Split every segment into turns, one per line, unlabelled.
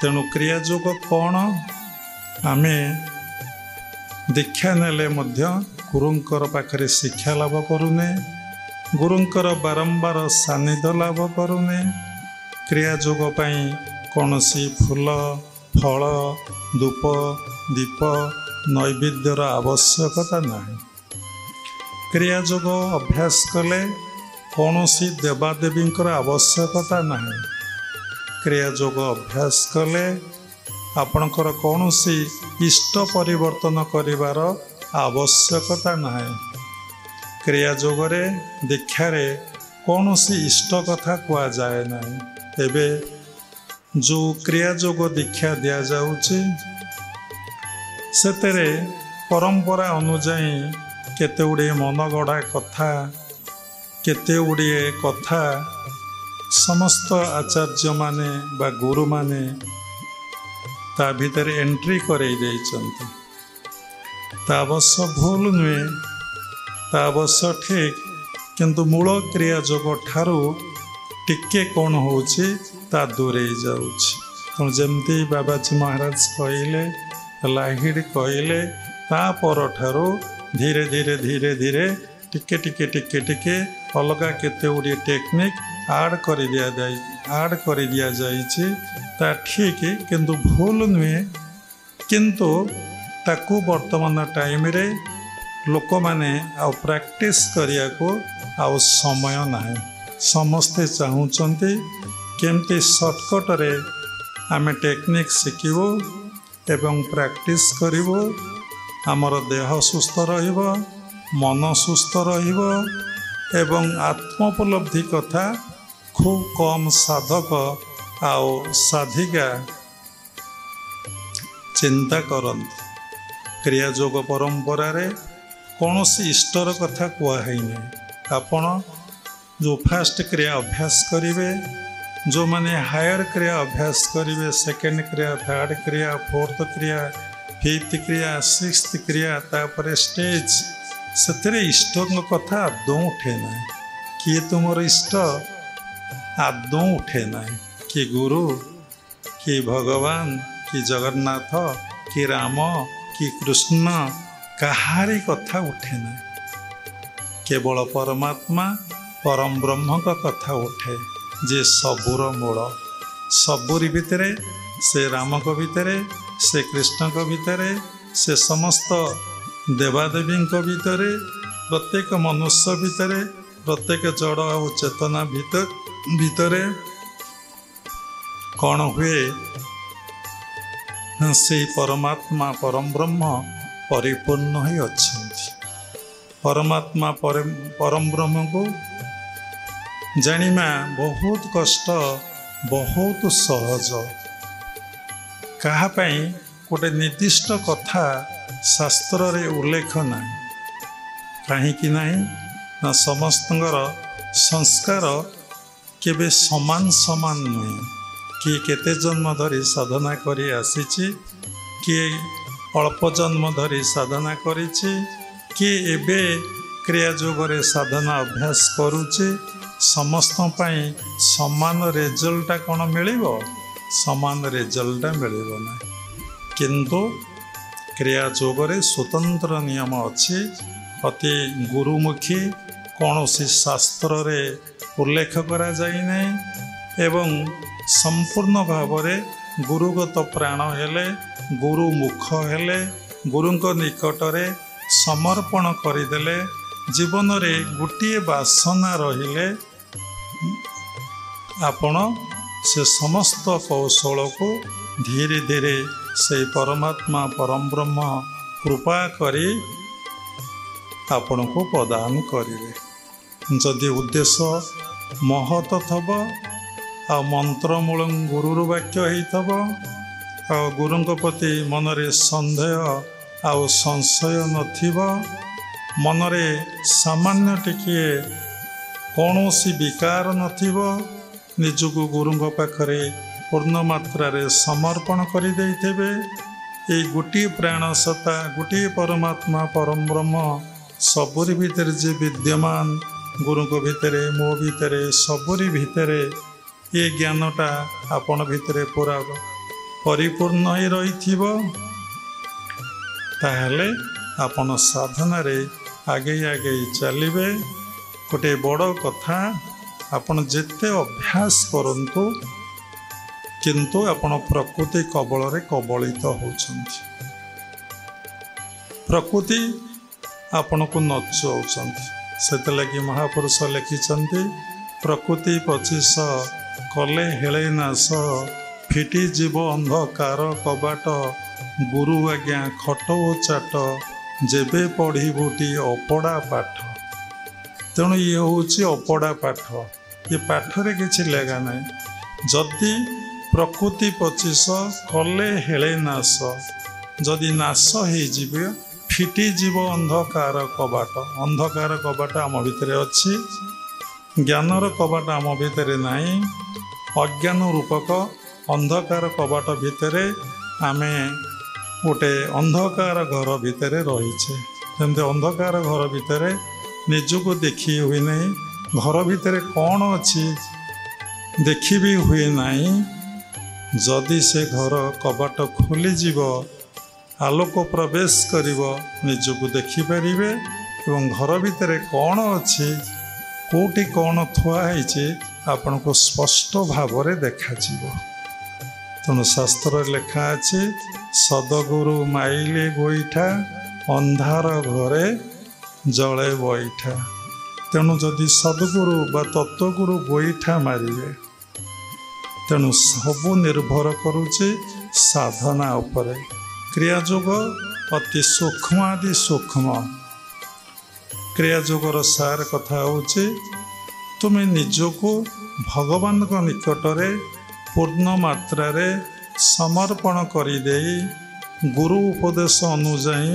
तेणु क्रिया जोग कौन आमे दीक्षा नेले मध्य गुरुंकर पाखरे शिक्षा लाभ करूने गुरुंकर बारंबार सानिध्य लाभ करूने क्रिया जोग पाई कौनसी फूल फल धूप दीप नैवेद्यर आवश्यकता नहीं। क्रिया जोग अभ्यास कले कौनसी देवादेवी आवश्यकता नहीं। क्रिया जोग अभ्यास कले आपणकर कौनसी इष्ट परिवर्तन करिवार आवश्यकता नहीं। क्रिया जोगरे दीक्षारे कौनसी इष्ट कथा कह जाए नहीं। एबे जो क्रिया जोग दीक्षा दिया जाउची सेतेरे परंपरा अनुजाई केते गुड़िए मनगढ़ा कथा केते गुड़िए कथा समस्त आचार्य माने बा गुरु माने ता भीतर एंट्री करई देइचंती। ता अवश्य भूल नुहे ता अवश्य ठीक किंतु मूल क्रिया जोग ठारू टिके कौन होची ता दूरे जाउची। तो जमती बाबाजी महाराज कहले लाहिड़ कहले ता पर ठारू धीरे धीरे धीरे धीरे टिके टिके टिके टिके अलगा केते गुड़िए टेक्निक आड कर दिया जाइछि ता ठीक किंतु भूल नुहे किंतु ताकू वर्तमान टाइम रे लोक माने आ प्रैक्टिस करिया को आ समय नाही। समस्ते चाहूचंती केमती शॉर्टकट रे आमे टेक्निक शिखिबो एवं प्रैक्टिस करिवो आमर देह सुस्थ रहिबो मन सुस्थ रहिबो एवं आत्मोपलब्धि कथा खूब कम साधक आओ साधिका चिंता करंती। क्रिया जोग परंपरा रे कौन सी इष्टर कथा कहुई नहीं। आपण जो फास्ट क्रिया अभ्यास करेंगे जो माने हायर क्रिया अभ्यास करेंगे सेकेंड क्रिया थर्ड क्रिया फोर्थ क्रिया फिफ्थ क्रिया सिक्स्थ क्रिया तापर स्टेज से इष्ट कथा आदौ उठे ना। किए तुमर इष्ट आदौ उठे ना। कि गुरु कि भगवान कि जगन्नाथ कि राम कि कृष्ण कहारी कथा उठे ना। केवल परमात्मा परम ब्रह्म का कथा उठे जे सबुर मूल सबुरी भितरे से राम को भितरे से कृष्ण को भितरे से समस्त देवादेवी भितरे प्रत्येक मनुष्य भितरे प्रत्येक जड़ और चेतना भितरे कौन हुए से परमात्मा परम ब्रह्म परिपूर्ण ही अच्छी। परमात्मा परम ब्रह्म को जानिमा बहुत कष्ट बहुत सहज। कहापाई गोटे निर्दिष्ट कथा शास्त्र रे उल्लेख ना कहीं ना समस्तंगर संस्कार केबे समान समान नुहे। किए केते जन्म धरी साधना करी आसीची किए अल्प जन्म धरी साधना करिछि किए एबे क्रिया जोगरे साधना अभ्यास करुचे समस्त पाई समान रिजल्ट कौन मिलिबो समान रिजल्ट मिलिबो ना। किंतु क्रिया जोगरे स्वतंत्र नियम अच्छी अति गुरुमुखी कौन सी शास्त्र रे उल्लेख करा जाई नहीं एवं संपूर्ण भाव में गुरुगत प्राण हेले गुरु मुख हेले गुरुंक निकटरे समर्पण करदेले जीवन रे गोटे बासना रहिले आपण से समस्त कौशल को धीरे धीरे से परमात्मा परम ब्रह्म कृपा करी आपण को प्रदान करेंगे। जदि उद्देश्य महत थब आ मंत्रमूल गुरुर वाक्य होइथब आ गुरुंक प्रति मनरे संदेह आ संशय नथिब मनरे सामान्य टिके कौनसी विकार नथिब निजको गुरुंक पाखरे पूर्ण मात्रा रे समर्पण कर देइथेबे ए गोटे प्राणसत्ता गोटे परमात्मा परम ब्रह्म सबुरी भितर जे विद्यमान गुरुंक भितरे मो भितरे सबुरी भितरे ये ज्ञानटा आपण भितरे पूरा परिपूर्ण ही रही ताहले आपण साधनारे आगे आगे चलिए। गोटे बड़ कथा आपण जेते अभ्यास करंतु किंतु आपण प्रकृति कबल रे कबलित होउछंती। प्रकृति आपण को नचौछंती। सेते लगी महापुरुष लिखिछंती प्रकृति 25 कले हेले नाश फिटी जीव अंधकार कबाट गुरु आज्ञा खट ओ चाट जेबे पढ़ी बुटी अपड़ा पाठ। तेणु ये हूँ अपड़ा पाठ। ये पाठरे किसी लेगा ना जदि प्रकृति 25 कले हेले नाश जदि नाश हो फिटी जीव अंधकार कबाट। अंधकार कबाट आम भितर अच्छी ज्ञानर कबाट आम भितर नहीं। अज्ञान रूपक अंधकार कबाट भितर आमे गोटे अंधकार घर भितर रहीचे। जमती अंधकार घर भितर निजको देखी हुए नहीं। घर भितर कौन अच्छी देखी भी हुए नहीं। जदि से घर कबाट खोलीजिव आलोक प्रवेश करिव निजको देखिपारे एवं घर भितर कौन अच्छी कोटी कौन थुआई आपण को स्पष्ट भाव में देखा। तेणु शास्त्र लेखा अच्छे सदगुरु माइले गोईठा अंधार घरे जले बैठा। तेणु जदि सदगुरु बा तत्वगुरु गोईठा मारे तेणु सबू निर्भर करुचे साधना उपरे। क्रियायोग अति सूक्ष्म आदि सूक्ष्म। क्रियायोगर सार कथा होचे तुम्हें निजको भगवान को निकटरे पूर्ण मात्रा रे समर्पण करिदे गुरु उपदेश अनुजाई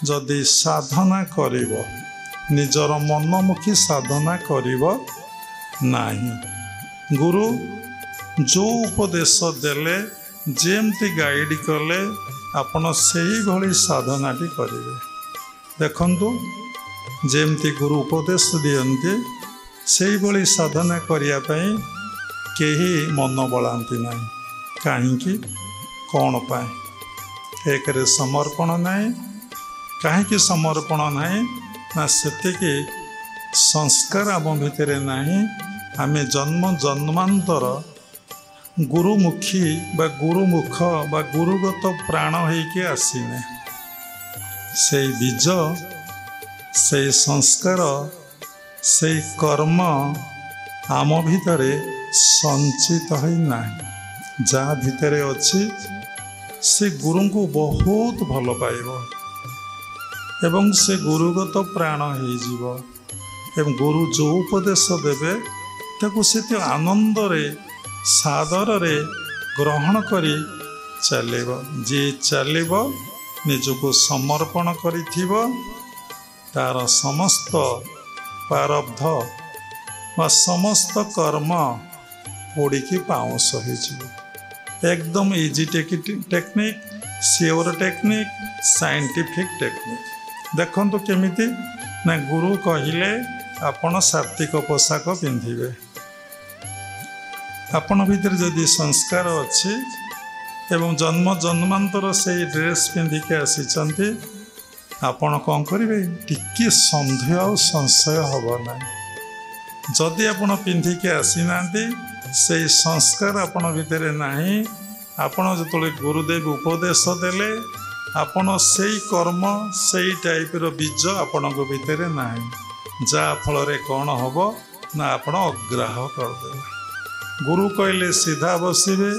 जदि साधना करिव निजर मनमुखी साधना करिव नाही। गुरु जो उपदेश देले जेमती गाइड कले आपण सही भली साधनाटी करिवे। देखंतु जेमती गुरु उपदेश दियंती सही भली साधना करिया पई केही मन बलांती नहीं। कहीं कौन पाए एक समर्पण नाई। कहीं समर्पण नाई ना सेतिकी संस्कार आम भितर नहीं। आमे जन्म जन्मांतर गुरुमुखी बा गुरुमुख बा गुरुगत प्राण होइके आसीने। से बीज से संस्कार से कर्म आम भितर संचित है ना। जहाँ भितर अच्छी से गुरु को बहुत भल पाइब एवं से गुरुगत प्राण हो एवं गुरु जो उपदेश देवे ताको से आनंद रे सादर रे ग्रहण करी चलेब। जे चलेब निजको समर्पण करिथिब तार समस्त प्रारब्ध व समस्त कर्म पोड़िकी पाउस हो। एकदम easy technique sure technique scientific technique. देखंतु केमिति ना गुरु कहिले आपण सात्विक पोशाक पिंधिबे। आपण भीतर जदि संस्कार अच्छी एवं जन्म जन्मांतर से ड्रेस पिंधिके आसीचंती आपण कौन करेंगे टिके सन्देह और संशय हम ना। जदि आपण पिंधिके आसी ना से संस्कार आपण भितर नहीं। आपण जो गुरुदेव उपदेश देले आपण से कर्म से टाइप बीज आपण भितर नहीं। जा फल कौन हम ना आपण अग्राह करदे। गुरु कहले सीधा बसवे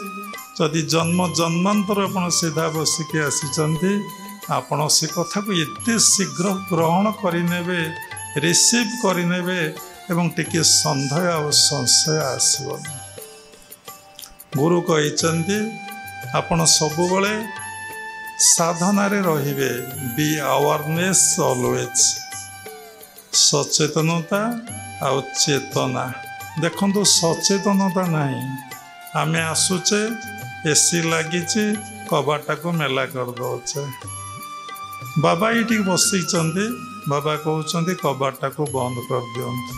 जदि जन्म जन्मांतर आपण सीधा बसिके आसीचंती आपण से कथा को एते शीघ्र ग्रहण करिनेबे रिसीव करिनेबे एवं टिके संदेह और संशय आसीबनी। गुरु कहिचंती आपण सबु बेले साधना रे रहिबे। B awareness always. सचेतनता और चेतना। देखंतु सचेतनता नहीं। आमे आसुचे एसी लागिचे कबाटा को मेला कर दौचे। बाबा ये बसई बाबा कहते कबाटा को बंद कर दियंतु।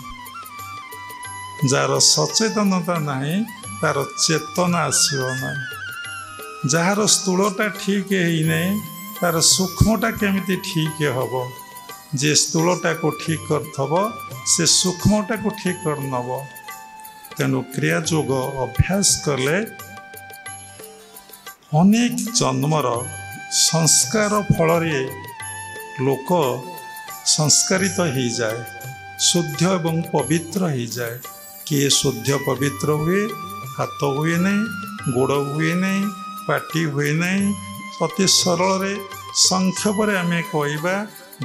जार सचेतनता नहीं तार चेतना आसब ना। ଯାହାର ସ୍ଥୂଳଟା ଠିକ୍ ହେଇନାହିଁ ତାର ସୂକ୍ଷ୍ମଟା କେମିତି ଠିକ୍ ହେବ। ଯେ ସ୍ଥୂଳଟାକୁ ଠିକ୍ କରିଥବ ସେ ସୂକ୍ଷ୍ମଟାକୁ ଠିକ୍ କରିନେବ। ତେଣୁ କ୍ରିୟା ଯୋଗ ଅଭ୍ୟାସ କଲେ ଅନେକ ଜନ୍ମର ସଂସ୍କାର ଫଳରେ ଲୋକ ସଂସ୍କାରିତ ହେଇଯାଏ, ଶୁଦ୍ଧ ଏବଂ ପବିତ୍ର ହେଇଯାଏ। କିଏ ଶୁଦ୍ଧ ପବିତ୍ର ହୁଏ, ହାତ ହୁଏ ନାହିଁ, ଗୋଡ଼ ହୁଏ ନାହିଁ, ପାଟି ହୁଏ ନାହିଁ। ଅତି ସରଳରେ ସଂକ୍ଷେପରେ ଆମେ କହିବା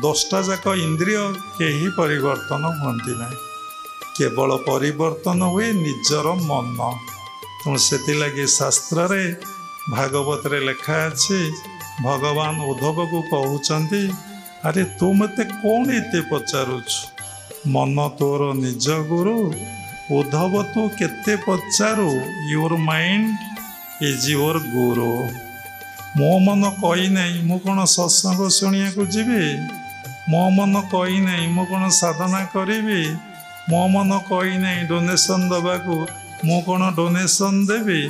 10ଟା ଯାକ ଇନ୍ଦ୍ରିୟ କେହି ପରିବର୍ତ୍ତନ ହୁଅନ୍ତି ନାହିଁ, କେବଳ ପରିବର୍ତ୍ତନ ହୁଏ ନିଜର ମନ। ତେଣୁ ସେଥିଲାଗି ଶାସ୍ତ୍ରରେ ଭାଗବତରେ ଲେଖା ଅଛି, ଭଗବାନ ଉଦ୍ଧବକୁ କହୁଛନ୍ତି, ଆରେ ତୁ ମୋତେ କ'ଣ ଏତେ ପଚାରୁଛୁ? ମନ ତୋର ନିଜ ଗୁରୁ, ଉଦ୍ଧବ ତୁ କେତେ ପଚାରୁ? ୟୁର ମାଇଣ୍ଡ ଇଜ୍ ୟୁର ଗୁରୁ। ମୋ ମନ କହିନାହିଁ ମୁଁ କ'ଣ ସତ୍ସଙ୍ଗ ଶୁଣିବାକୁ ଯିବି? ମୋ ମନ କହିନାହିଁ ମୁଁ କ'ଣ ସାଧନା କରିବି? ମୋ ମନ କହିନାହିଁ ଡୋନେସନ୍ ଦେବାକୁ, ମୁଁ କ'ଣ ଡୋନେସନ୍ ଦେବି?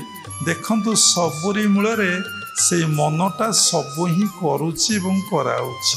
ଦେଖନ୍ତୁ, ସବୁରି ମୂଳରେ ସେଇ ମନଟା ସବୁ ହିଁ କରୁଛି ଏବଂ କରାଉଛି।